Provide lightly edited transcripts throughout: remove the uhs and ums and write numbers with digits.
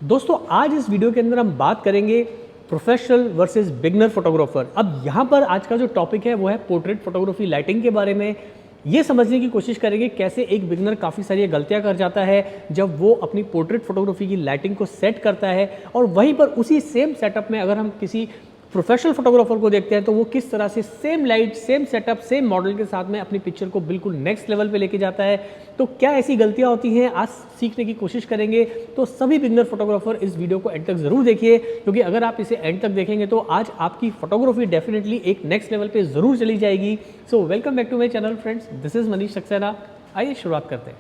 दोस्तों आज इस वीडियो के अंदर हम बात करेंगे प्रोफेशनल वर्सेस बिगनर फोटोग्राफर। अब यहाँ पर आज का जो टॉपिक है वो है पोर्ट्रेट फोटोग्राफी लाइटिंग के बारे में। ये समझने की कोशिश करेंगे कैसे एक बिगनर काफ़ी सारी गलतियाँ कर जाता है जब वो अपनी पोर्ट्रेट फोटोग्राफी की लाइटिंग को सेट करता है, और वहीं पर उसी सेम सेटअप में अगर हम किसी प्रोफेशनल फोटोग्राफर को देखते हैं तो वो किस तरह से same light, same setup, same model के साथ में अपनी पिक्चर को बिल्कुल नेक्स्ट लेवल पे लेके जाता है। तो क्या ऐसी गलतियां होती हैं, आज सीखने की कोशिश करेंगे। तो सभी बिगनर फोटोग्राफर इस वीडियो को एंड तक जरूर देखिए, क्योंकि अगर आप इसे एंड तक देखेंगे तो आज आपकी फोटोग्राफी डेफिनेटली एक नेक्स्ट लेवल पे जरूर चली जाएगी। So welcome back to my channel friends, this is Manish Saxena. आइए शुरुआत करते हैं।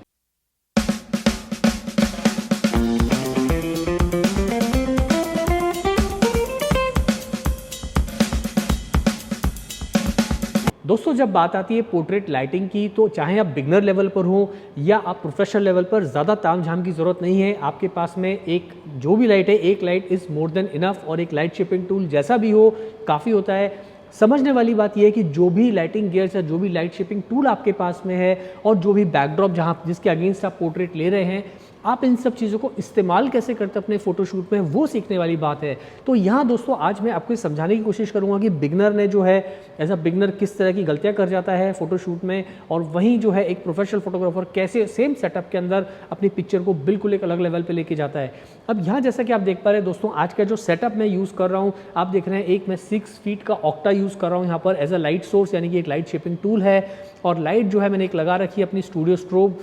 दोस्तों जब बात आती है पोर्ट्रेट लाइटिंग की, तो चाहे आप बिगनर लेवल पर हो या आप प्रोफेशनल लेवल पर, ज़्यादा तामझाम की ज़रूरत नहीं है। आपके पास में एक जो भी लाइट है, एक light is more than enough, और एक लाइट शेपिंग टूल जैसा भी हो काफ़ी होता है। समझने वाली बात यह है कि जो भी लाइटिंग गियर्स या जो भी लाइट शेपिंग टूल आपके पास में है, और जो भी बैकड्रॉप जहाँ जिसके अगेंस्ट आप पोर्ट्रेट ले रहे हैं, आप इन सब चीज़ों को इस्तेमाल कैसे करते हैं अपने फोटोशूट में, वो सीखने वाली बात है। तो यहाँ दोस्तों आज मैं आपको समझाने की कोशिश करूँगा कि बिगनर ने जो है एज अ बिगनर किस तरह की गलतियाँ कर जाता है फोटोशूट में, और वहीं जो है एक प्रोफेशनल फोटोग्राफर कैसे सेम सेटअप के अंदर अपनी पिक्चर को बिल्कुल एक अलग लेवल पे लेके जाता है। अब यहाँ जैसा कि आप देख पा रहे हैं दोस्तों, आज का जो सेटअप मैं यूज़ कर रहा हूँ, आप देख रहे हैं एक मैं 6 फीट का ऑक्टा यूज़ कर रहा हूँ यहाँ पर एज अ लाइट सोर्स, यानी कि एक लाइट शेपिंग टूल है। और लाइट जो है मैंने एक लगा रखी है अपनी स्टूडियो स्ट्रोब,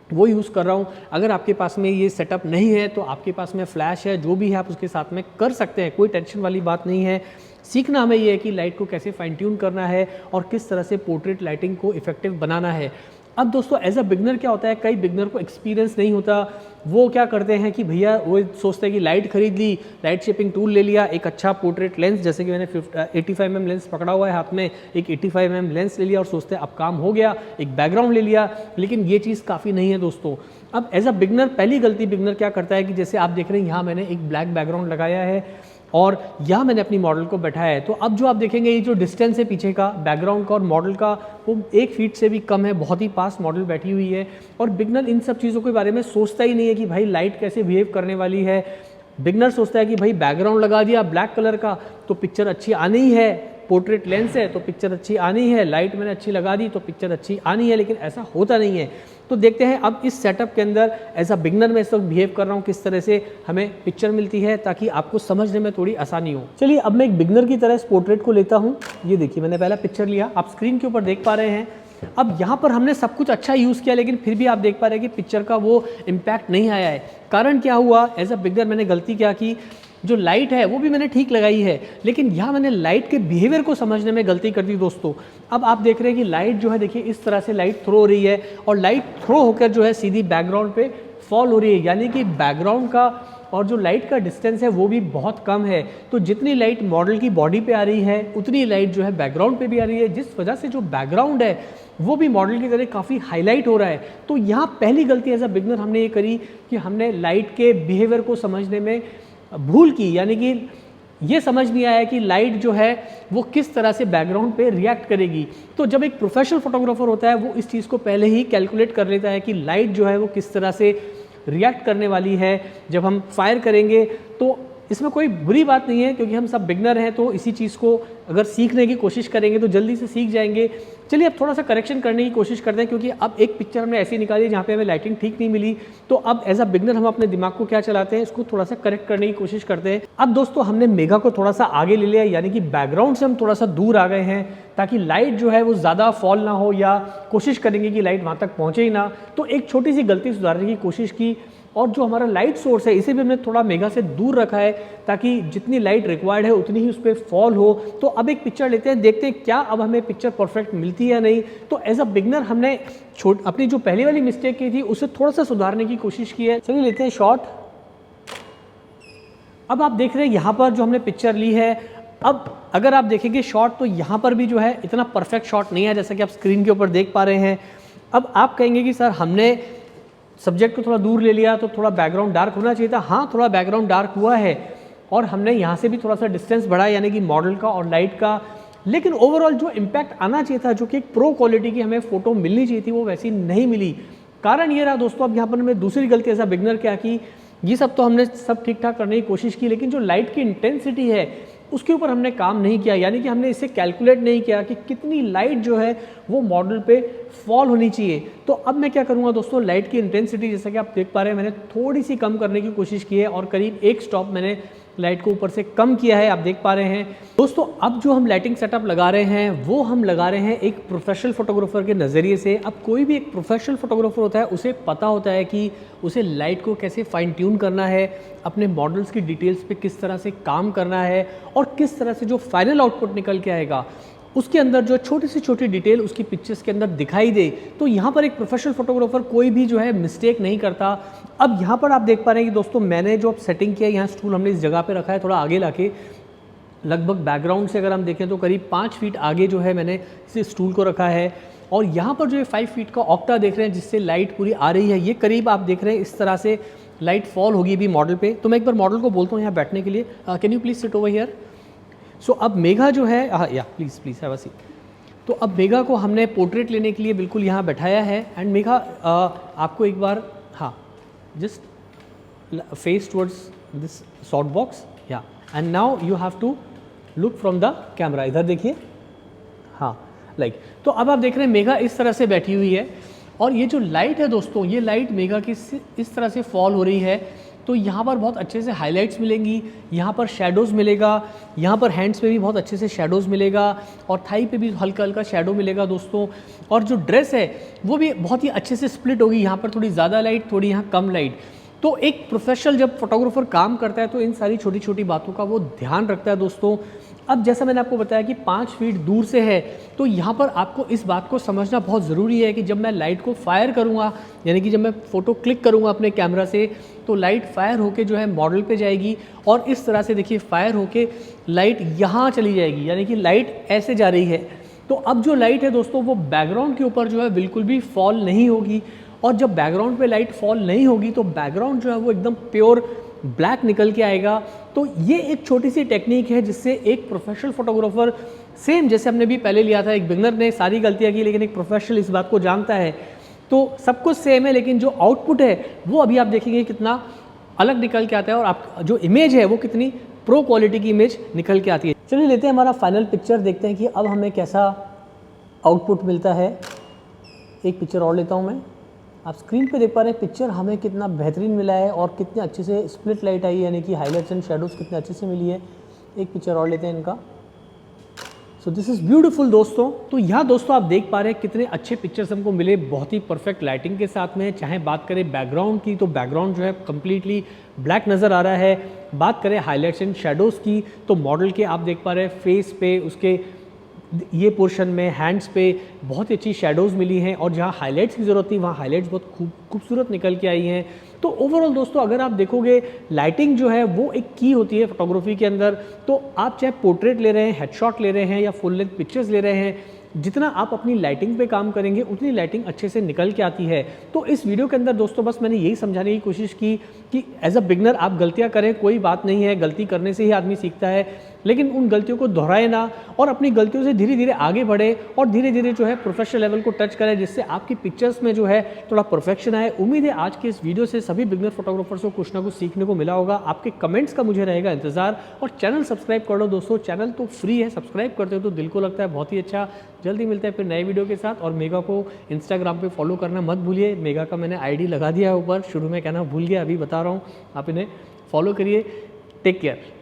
वो यूज़ कर रहा हूँ। अगर आपके पास में ये सेटअप नहीं है तो आपके पास में फ्लैश है, जो भी है आप उसके साथ में कर सकते हैं, कोई टेंशन वाली बात नहीं है। सीखना हमें ये है कि लाइट को कैसे फाइन ट्यून करना है और किस तरह से पोर्ट्रेट लाइटिंग को इफेक्टिव बनाना है। अब दोस्तों एज अ बिगनर क्या होता है, कई बिगनर को एक्सपीरियंस नहीं होता। वो क्या करते हैं कि भैया वो सोचते हैं कि लाइट खरीद ली, लाइट शेपिंग टूल ले लिया, एक अच्छा पोर्ट्रेट लेंस, जैसे कि मैंने 85mm लेंस पकड़ा हुआ है हाथ में, एक 85mm लेंस ले लिया और सोचते हैं अब काम हो गया, एक बैकग्राउंड ले लिया। लेकिन ये चीज़ काफ़ी नहीं है दोस्तों। अब एज अ बिगनर पहली गलती बिगनर क्या करता है कि जैसे आप देख रहे हैं यहाँ मैंने एक ब्लैक बैकग्राउंड लगाया है और यहाँ मैंने अपनी मॉडल को बैठाया है। तो अब जो आप देखेंगे ये जो डिस्टेंस है पीछे का बैकग्राउंड का और मॉडल का, वो 1 फीट से भी कम है, बहुत ही पास मॉडल बैठी हुई है। और बिगनर इन सब चीज़ों के बारे में सोचता ही नहीं है कि भाई लाइट कैसे बिहेव करने वाली है। बिगनर सोचता है कि भाई बैकग्राउंड लगा दिया ब्लैक कलर का तो पिक्चर अच्छी आनी ही है, पोर्ट्रेट लेंस है तो पिक्चर अच्छी आनी है, लाइट मैंने अच्छी लगा दी तो पिक्चर अच्छी आनी है। लेकिन ऐसा होता नहीं है। तो देखते हैं अब इस सेटअप के अंदर एज अ बिगनर मैं इस वक्त बिहेव कर रहा हूँ, किस तरह से हमें पिक्चर मिलती है, ताकि आपको समझने में थोड़ी आसानी हो। चलिए अब मैं एक बिगनर की तरह इस पोर्ट्रेट को लेता हूँ। ये देखिए मैंने पहला पिक्चर लिया, आप स्क्रीन के ऊपर देख पा रहे हैं। अब यहाँ पर हमने सब कुछ अच्छा यूज़ किया, लेकिन फिर भी आप देख पा रहे हैं कि पिक्चर का वो इम्पैक्ट नहीं आया है। कारण क्या हुआ, एज अ बिगनर मैंने गलती क्या की, जो लाइट है वो भी मैंने ठीक लगाई है, लेकिन यहाँ मैंने लाइट के बिहेवियर को समझने में गलती कर दी दोस्तों। अब आप देख रहे हैं कि लाइट जो है, देखिए इस तरह से लाइट थ्रो हो रही है, और लाइट थ्रो होकर जो है सीधी बैकग्राउंड पे फॉल हो रही है, यानी कि बैकग्राउंड का और जो लाइट का डिस्टेंस है वो भी बहुत कम है। तो जितनी लाइट मॉडल की बॉडी पे आ रही है उतनी लाइट जो है बैकग्राउंड पे भी आ रही है, जिस वजह से जो बैकग्राउंड है वो भी मॉडल की तरह काफ़ी हाईलाइट हो रहा है। तो यहाँ पहली गलती एज अ बिगनर हमने ये करी कि हमने लाइट के बिहेवियर को समझने में भूल की, यानी कि ये समझ नहीं आया कि लाइट जो है वो किस तरह से बैकग्राउंड पे रिएक्ट करेगी। तो जब एक प्रोफेशनल फोटोग्राफर होता है वो इस चीज़ को पहले ही कैलकुलेट कर लेता है कि लाइट जो है वो किस तरह से रिएक्ट करने वाली है जब हम फायर करेंगे। तो इसमें कोई बुरी बात नहीं है, क्योंकि हम सब बिगनर हैं, तो इसी चीज़ को अगर सीखने की कोशिश करेंगे तो जल्दी से सीख जाएंगे। चलिए अब थोड़ा सा करेक्शन करने की कोशिश करते हैं, क्योंकि अब एक पिक्चर हमने ऐसी निकाली जहाँ पे हमें लाइटिंग ठीक नहीं मिली। तो अब एज अ बिगनर हम अपने दिमाग को क्या चलाते हैं, इसको थोड़ा सा करेक्ट करने की कोशिश करते हैं। अब दोस्तों हमने मेघा को थोड़ा सा आगे ले लिया, यानी कि बैकग्राउंड से हम थोड़ा सा दूर आ गए हैं, ताकि लाइट जो है वो ज़्यादा फॉल ना हो, या कोशिश करेंगे कि लाइट वहाँ तक पहुँचे ही ना। तो एक छोटी सी गलती सुधारने की कोशिश की, और जो हमारा लाइट सोर्स है इसे भी हमने थोड़ा मेघा से दूर रखा है, ताकि जितनी लाइट रिक्वायर्ड है उतनी ही उस पर फॉल हो। तो अब एक पिक्चर लेते हैं, देखते हैं क्या अब हमें पिक्चर परफेक्ट मिलती है या नहीं। तो एज अ बिगनर हमने अपनी जो पहली वाली मिस्टेक की थी उसे थोड़ा सा सुधारने की कोशिश की है। चलिए लेते हैं शॉट। अब आप देख रहे हैं यहाँ पर जो हमने पिक्चर ली है, अब अगर आप देखेंगे शॉट तो यहाँ पर भी जो है इतना परफेक्ट शॉट नहीं है, जैसा कि आप स्क्रीन के ऊपर देख पा रहे हैं। अब आप कहेंगे कि सर हमने सब्जेक्ट को थोड़ा दूर ले लिया तो थोड़ा बैकग्राउंड डार्क होना चाहिए था। हाँ, थोड़ा बैकग्राउंड डार्क हुआ है, और हमने यहाँ से भी थोड़ा सा डिस्टेंस बढ़ाया, यानी कि मॉडल का और लाइट का। लेकिन ओवरऑल जो इम्पैक्ट आना चाहिए था, जो कि एक प्रो क्वालिटी की हमें फोटो मिलनी चाहिए थी, वो वैसी नहीं मिली। कारण ये रहा दोस्तों, अब यहाँ पर मैं दूसरी गलती ऐसा बिगनर क्या की ये सब तो हमने सब ठीक ठाक करने की कोशिश की, लेकिन जो लाइट की इंटेंसिटी है उसके ऊपर हमने काम नहीं किया, यानी कि हमने इसे कैलकुलेट नहीं किया कि कितनी लाइट जो है वो मॉडल पे फॉल होनी चाहिए। तो अब मैं क्या करूँगा दोस्तों, लाइट की इंटेंसिटी जैसा कि आप देख पा रहे हैं मैंने थोड़ी सी कम करने की कोशिश की है और करीब 1 स्टॉप मैंने लाइट को ऊपर से कम किया है, आप देख पा रहे हैं दोस्तों। अब जो हम लाइटिंग सेटअप लगा रहे हैं वो हम लगा रहे हैं एक प्रोफेशनल फोटोग्राफर के नज़रिए से। अब कोई भी एक प्रोफेशनल फोटोग्राफर होता है, उसे पता होता है कि उसे लाइट को कैसे फाइन ट्यून करना है, अपने मॉडल्स की डिटेल्स पे किस तरह से काम करना है और किस तरह से जो फाइनल आउटपुट निकल के आएगा उसके अंदर जो छोटी से छोटी डिटेल उसकी पिक्चर्स के अंदर दिखाई दे। तो यहाँ पर एक प्रोफेशनल फोटोग्राफर कोई भी जो है मिस्टेक नहीं करता। अब यहाँ पर आप देख पा रहे हैं कि दोस्तों मैंने जो अब सेटिंग किया है, यहाँ स्टूल हमने इस जगह पे रखा है थोड़ा आगे लाके, लगभग बैकग्राउंड से अगर हम देखें तो करीब 5 फीट आगे जो है मैंने इस स्टूल को रखा है। और यहाँ पर जो है 5 फीट का ऑक्टा देख रहे हैं जिससे लाइट पूरी आ रही है, ये करीब आप देख रहे हैं इस तरह से लाइट फॉल होगी अभी मॉडल पे। तो मैं एक बार मॉडल को बोलता हूँ यहाँ बैठने के लिए, can you please sit over here. So अब मेघा जो है, या प्लीज़ हैव अ सीट। तो अब मेघा को हमने पोर्ट्रेट लेने के लिए बिल्कुल यहाँ बैठाया है। एंड मेघा आपको एक बार, हाँ, just face towards this soft box, या and now you have to look from the camera, इधर देखिए, हाँ लाइक। तो अब आप देख रहे हैं मेघा इस तरह से बैठी हुई है और ये जो लाइट है दोस्तों, ये लाइट मेघा की इस तरह से फॉल हो रही है। तो यहाँ पर बहुत अच्छे से हाइलाइट्स मिलेंगी, यहाँ पर शेडोज़ मिलेगा, यहाँ पर हैंड्स पे भी बहुत अच्छे से शेडोज़ मिलेगा और थाई पे भी हल्का हल्का शेडो मिलेगा दोस्तों। और जो ड्रेस है वो भी बहुत ही अच्छे से स्प्लिट होगी, यहाँ पर थोड़ी ज़्यादा लाइट, थोड़ी यहाँ कम लाइट। तो एक प्रोफेशनल जब फोटोग्राफर काम करता है तो इन सारी छोटी छोटी बातों का वो ध्यान रखता है दोस्तों। अब जैसा मैंने आपको बताया कि 5 फीट दूर से है, तो यहाँ पर आपको इस बात को समझना बहुत ज़रूरी है कि जब मैं लाइट को फायर करूँगा, यानी कि जब मैं फ़ोटो क्लिक करूँगा अपने कैमरा से, तो लाइट फायर होके जो है मॉडल पे जाएगी और इस तरह से देखिए फायर होके लाइट यहाँ चली जाएगी, यानी कि लाइट ऐसे जा रही है। तो अब जो लाइट है दोस्तों वो बैकग्राउंड के ऊपर जो है बिल्कुल भी फॉल नहीं होगी। और जब बैकग्राउंड पे लाइट फॉल नहीं होगी तो बैकग्राउंड जो है वो एकदम प्योर ब्लैक निकल के आएगा। तो ये एक छोटी सी टेक्निक है जिससे एक प्रोफेशनल फोटोग्राफर, सेम जैसे हमने भी पहले लिया था, एक बिगनर ने सारी गलतियां की लेकिन एक प्रोफेशनल इस बात को जानता है। तो सब कुछ सेम है लेकिन जो आउटपुट है वो अभी आप देखेंगे कितना अलग निकल के आता है और आप जो इमेज है वो कितनी प्रो क्वालिटी की इमेज निकल के आती है। चलिए लेते हैं हमारा फाइनल पिक्चर, देखते हैं कि अब हमें कैसा आउटपुट मिलता है। एक पिक्चर और लेता हूँ मैं। आप स्क्रीन पे देख पा रहे हैं पिक्चर हमें कितना बेहतरीन मिला है और कितने अच्छे से स्प्लिट लाइट आई है, यानी कि हाइलाइट्स एंड शेडोज़ कितने अच्छे से मिली है। एक पिक्चर और लेते हैं इनका। सो दिस इज़ ब्यूटीफुल दोस्तों। तो यहाँ दोस्तों आप देख पा रहे हैं कितने अच्छे पिक्चर्स हमको मिले, बहुत ही परफेक्ट लाइटिंग के साथ में। चाहे बात करें बैकग्राउंड की तो बैकग्राउंड जो है कम्प्लीटली ब्लैक नज़र आ रहा है। बात करें हाईलाइट्स एंड शेडोज़ की तो मॉडल के आप देख पा रहे हैं फेस पे, उसके ये पोर्शन में, हैंड्स पे बहुत ही अच्छी शेडोज़ मिली हैं और जहाँ हाइलाइट्स की ज़रूरत थी वहाँ हाइलाइट्स बहुत खूबसूरत निकल के आई हैं। तो ओवरऑल दोस्तों अगर आप देखोगे लाइटिंग जो है वो एक की होती है फोटोग्राफी के अंदर। तो आप चाहे पोर्ट्रेट ले रहे हैं, हेडशॉट ले रहे हैं या फुल लेंथ पिक्चर्स ले रहे हैं, जितना आप अपनी लाइटिंग पे काम करेंगे उतनी लाइटिंग अच्छे से निकल के आती है। तो इस वीडियो के अंदर दोस्तों बस मैंने यही समझाने की कोशिश की कि एज अ बिगनर आप गलतियां करें, कोई बात नहीं है, गलती करने से ही आदमी सीखता है, लेकिन उन गलतियों को दोहराए ना और अपनी गलतियों से धीरे धीरे आगे बढ़े और धीरे धीरे जो है प्रोफेशनल लेवल को टच करें, जिससे आपकी पिक्चर्स में जो है थोड़ा परफेक्शन आए। उम्मीद है आज के इस वीडियो से सभी बिगनर फोटोग्राफर्स को कुछ ना कुछ सीखने को मिला होगा। आपके कमेंट्स का मुझे रहेगा इंतजार और चैनल सब्सक्राइब कर लो दोस्तों। चैनल तो फ्री है, सब्सक्राइब करते हो तो दिल को लगता है बहुत ही अच्छा। जल्दी मिलता है फिर नए वीडियो के साथ। और मेगा को इंस्टाग्राम पे फॉलो करना मत भूलिए। मेगा का मैंने आईडी लगा दिया है ऊपर, शुरू में कहना भूल गया, अभी बता रहा हूँ, आप इन्हें फॉलो करिए। Take care.